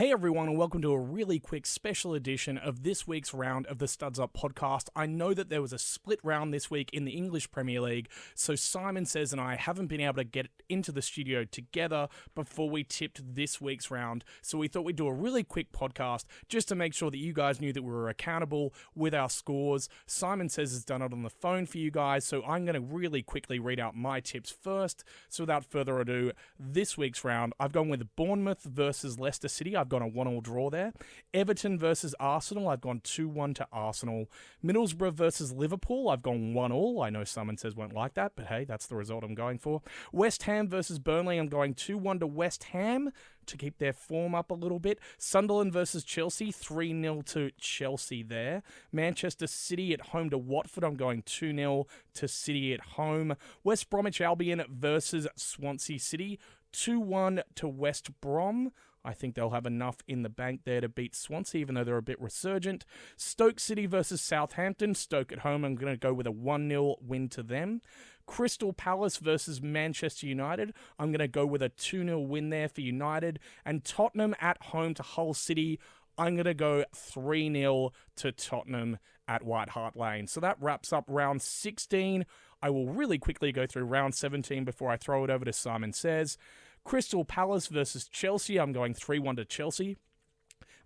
Hey everyone, and welcome to a really quick special edition of this week's round of the Studs Up podcast. I know that there was a split round this week in the English Premier League, so Simon Says and I haven't been able to get into the studio together before we tipped this week's round, so we thought we'd do a really quick podcast just to make sure that you guys knew that we were accountable with our scores. Simon Says has done it on the phone for you guys, so I'm going to really quickly read out my tips first. So without further ado, this week's round, I've gone with Bournemouth versus Leicester City. I've gone a 1-1 draw there. Everton versus Arsenal. I've gone 2-1 to Arsenal. Middlesbrough versus Liverpool. I've gone 1-1. I know Simon Says won't like that, but hey, that's the result I'm going for. West Ham versus Burnley. I'm going 2-1 to West Ham to keep their form up a little bit. Sunderland versus Chelsea. 3-0 to Chelsea there. Manchester City at home to Watford. I'm going 2-0 to City at home. West Bromwich Albion versus Swansea City. 2-1 to West Brom. I think they'll have enough in the bank there to beat Swansea, even though they're a bit resurgent. Stoke City versus Southampton. Stoke at home, I'm going to go with a 1-0 win to them. Crystal Palace versus Manchester United. I'm going to go with a 2-0 win there for United. And Tottenham at home to Hull City. I'm going to go 3-0 to Tottenham at White Hart Lane. So that wraps up round 16. I will really quickly go through round 17 before I throw it over to Simon Says. Crystal Palace versus Chelsea. I'm going 3-1 to Chelsea.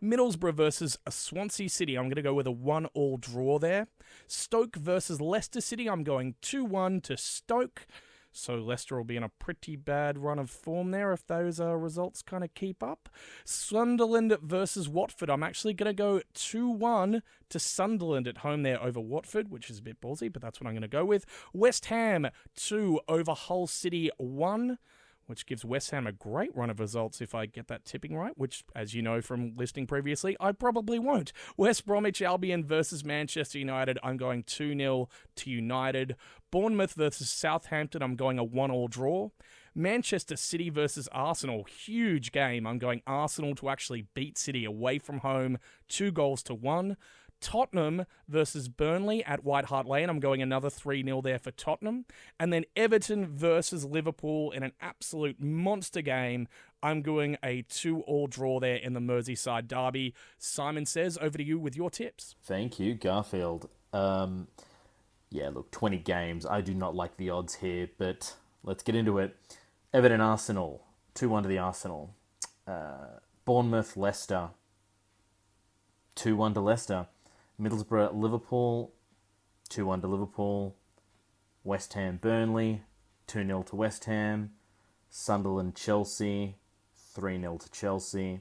Middlesbrough versus Swansea City. I'm going to go with a 1-1 draw there. Stoke versus Leicester City. I'm going 2-1 to Stoke. So Leicester will be in a pretty bad run of form there if those results kind of keep up. Sunderland versus Watford. I'm actually going to go 2-1 to Sunderland at home there over Watford, which is a bit ballsy, but that's what I'm going to go with. West Ham 2 over Hull City 1. Which gives West Ham a great run of results if I get that tipping right, which, as you know from listening previously, I probably won't. West Bromwich Albion versus Manchester United, I'm going 2-0 to United. Bournemouth versus Southampton, I'm going a 1-1 draw. Manchester City versus Arsenal, huge game. I'm going Arsenal to actually beat City away from home, 2-1. Tottenham versus Burnley at White Hart Lane. I'm going another 3-0 there for Tottenham. And then Everton versus Liverpool in an absolute monster game. I'm going a 2-2 draw there in the Merseyside derby. Simon Says, over to you with your tips. Thank you, Garfield. Look, 20 games. I do not like the odds here, but let's get into it. Everton Arsenal, 2-1 to the Arsenal. Bournemouth Leicester, 2-1 to Leicester. Middlesbrough Liverpool, 2-1 to Liverpool. West Ham Burnley, 2-0 to West Ham. Sunderland Chelsea, 3-0 to Chelsea.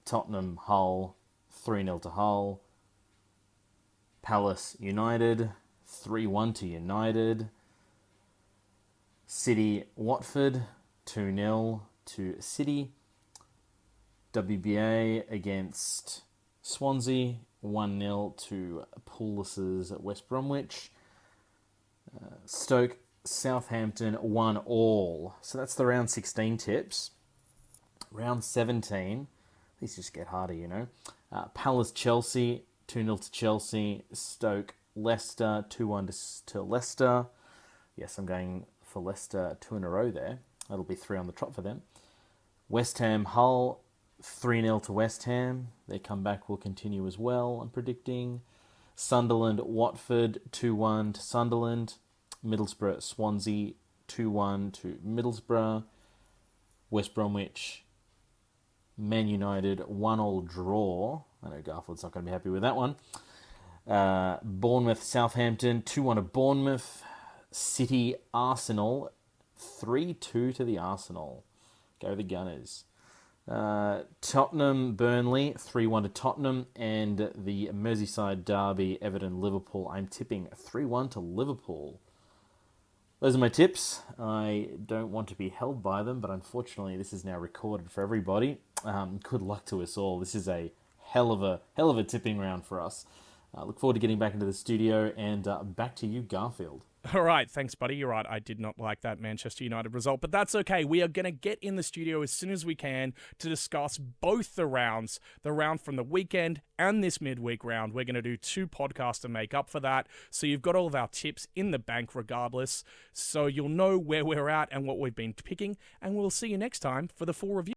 Tottenham Hull, 3-0 to Hull. Palace United, 3-1 to United. City Watford, 2-0 to City. WBA against Swansea, 1-0 to Pulis's at West Bromwich. Stoke, Southampton, 1-1. So that's the round 16 tips. Round 17, these just get harder, you know. Palace, Chelsea, 2-0 to Chelsea. Stoke, Leicester, 2-1 to Leicester. Yes, I'm going for Leicester 2 in a row there. That'll be 3 on the trot for them. West Ham, Hull, 3-0 to West Ham. Their comeback will continue as well, I'm predicting. Sunderland, Watford, 2-1 to Sunderland. Middlesbrough, Swansea, 2-1 to Middlesbrough. West Bromwich, Man United, 1-1 draw. I know Garfield's not going to be happy with that one. Bournemouth, Southampton, 2-1 to Bournemouth. City, Arsenal, 3-2 to the Arsenal. Go the Gunners. Tottenham, Burnley, 3-1 to Tottenham, and the Merseyside derby, Everton, Liverpool. I'm tipping 3-1 to Liverpool. Those are my tips. I don't want to be held by them, but unfortunately this is now recorded for everybody. Good luck to us all. This is a hell of a tipping round for us. Look forward to getting back into the studio, and back to you, Garfield. All right, thanks, buddy. You're right. I did not like that Manchester United result, but that's okay. We are going to get in the studio as soon as we can to discuss both the rounds, the round from the weekend and this midweek round. We're going to do 2 podcasts to make up for that, so you've got all of our tips in the bank regardless, so you'll know where we're at and what we've been picking, and we'll see you next time for the full review.